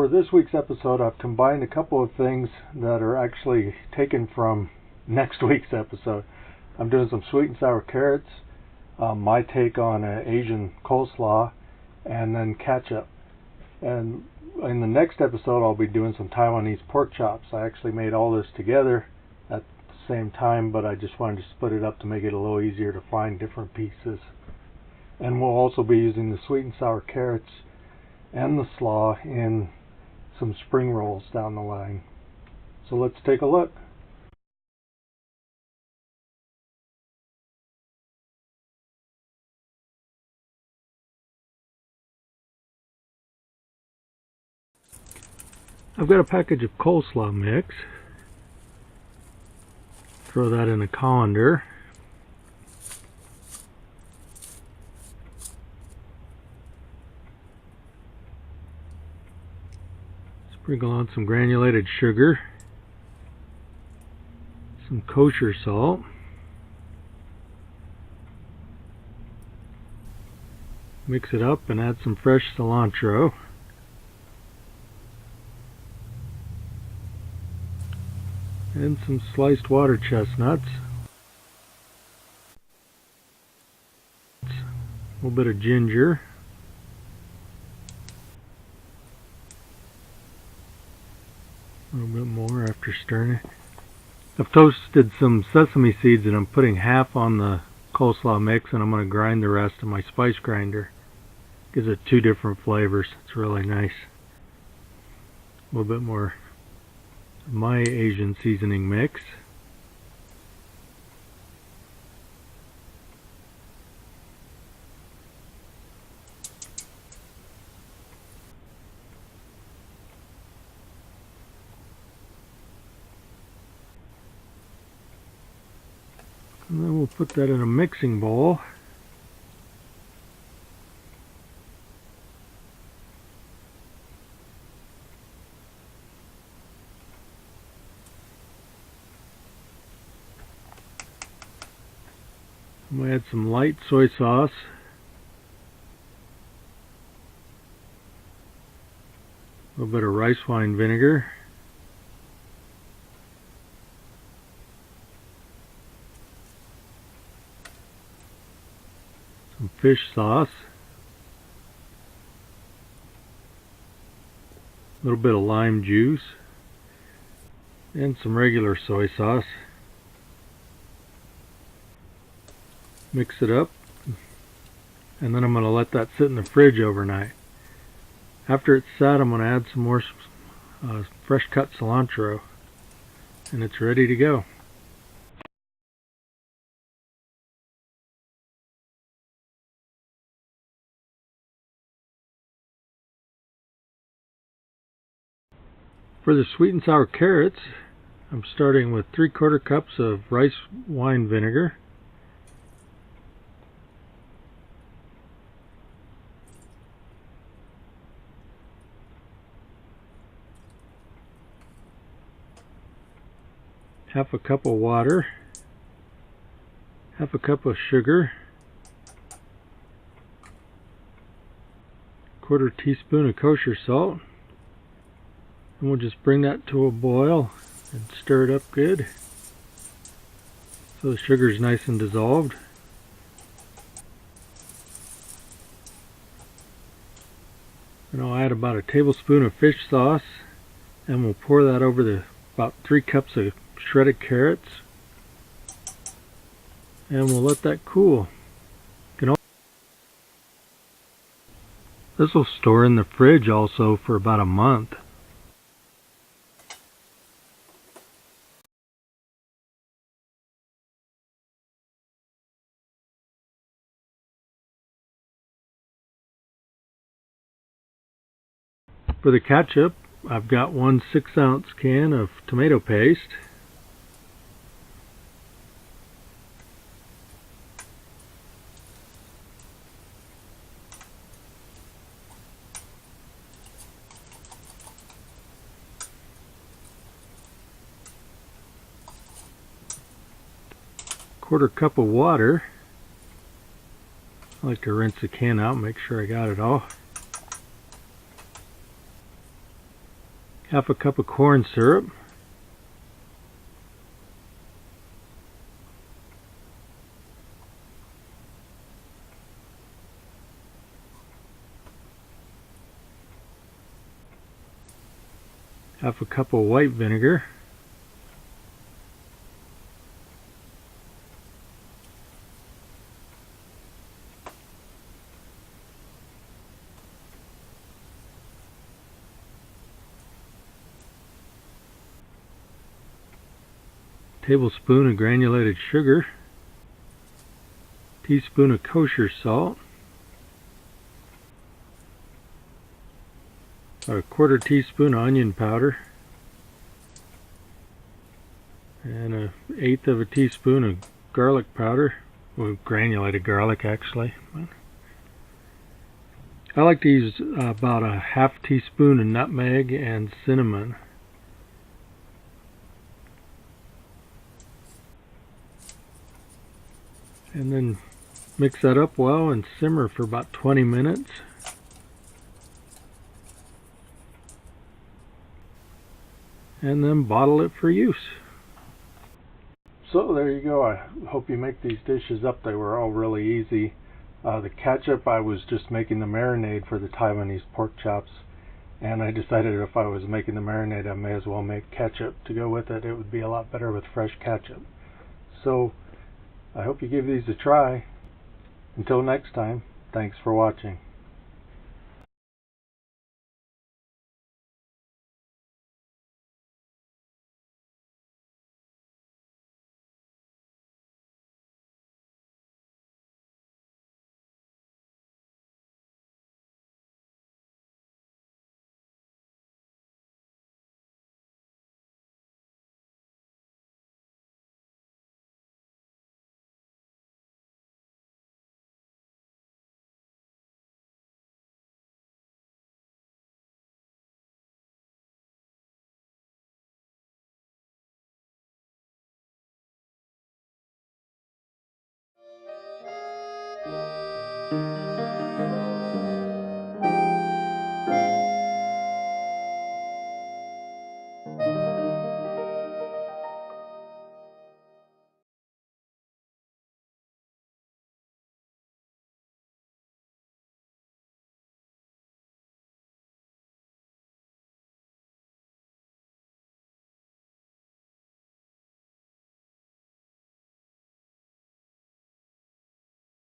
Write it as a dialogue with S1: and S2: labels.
S1: For this week's episode, I've combined a couple of things that are actually taken from next week's episode. I'm doing some sweet and sour carrots, my take on Asian coleslaw, and then ketchup. And in the next episode, I'll be doing some Taiwanese pork chops. I actually made all this together at the same time, but I just wanted to split it up to make it a little easier to find different pieces. And we'll also be using the sweet and sour carrots and the slaw in some spring rolls down the line. So let's take a look. I've got a package of coleslaw mix. Throw that in a colander. Sprinkle on some granulated sugar, some kosher salt, mix it up and add some fresh cilantro, and some sliced water chestnuts, a little bit of ginger, a little bit more after stirring it. I've toasted some sesame seeds and I'm putting half on the coleslaw mix, and I'm going to grind the rest in my spice grinder. Gives it two different flavors. It's really nice. A little bit more of my Asian seasoning mix. And then we'll put that in a mixing bowl. I'm going to add some light soy sauce. A little bit of rice wine vinegar. Some fish sauce, a little bit of lime juice, and some regular soy sauce. Mix it up, and then I'm going to let that sit in the fridge overnight. After it's sat, I'm going to add some more fresh cut cilantro, and it's ready to go. For the sweet and sour carrots, I'm starting with 3/4 cups of rice wine vinegar, half a cup of water, half a cup of sugar, 1/4 teaspoon of kosher salt. And we'll just bring that to a boil and stir it up good so the sugar is nice and dissolved. And I'll add about a tablespoon of fish sauce, and we'll pour that over the about 3 cups of shredded carrots, and we'll let that cool. This will store in the fridge also for about a month. For the ketchup, I've got 1 6-ounce can of tomato paste, quarter cup of water. I like to rinse the can out, make sure I got it all. half a cup of corn syrup, half a cup of white vinegar, tablespoon of granulated sugar, teaspoon of kosher salt, a quarter teaspoon of onion powder, and an eighth of a teaspoon of garlic powder, well, granulated garlic actually. I like to use about a half teaspoon of nutmeg and cinnamon. And then mix that up well and simmer for about 20 minutes. And then bottle it for use. So there you go. I hope you make these dishes up. They were all really easy. The ketchup, I was just making the marinade for the Taiwanese pork chops, and I decided if I was making the marinade, I may as well make ketchup to go with it. It would be a lot better with fresh ketchup. So I hope you give these a try. Until next time, thanks for watching.